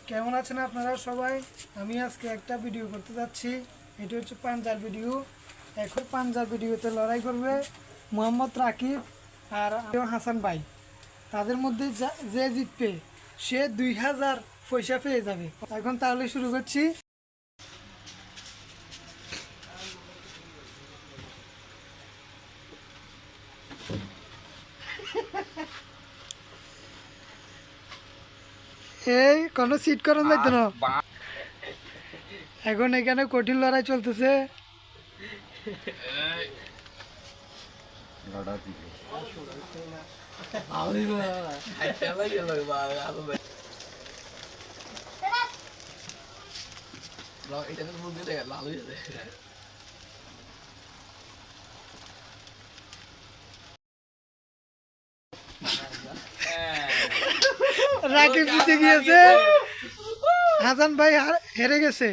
কেমন আছেন আপনারা সবাই? আমি আজকে একটা ভিডিও করতে যাচ্ছি। এটা হচ্ছে পাঞ্জার ভিডিও। এখন পাঞ্জার ভিডিওতে লড়াই করবে মোহাম্মদ রাকিব আর হাসান ভাই। তাদের মধ্যে যে জিতবে সে 2000 পয়সা পেয়ে যাবে। এখন তাহলে শুরু করছি। এই কোনো সিট করান লাগতো না। এখন এখানে কঠিন লড়াই চলতেছে। রাকিব জিতে গিয়েছে, হাসান ভাই হেরে গেছে।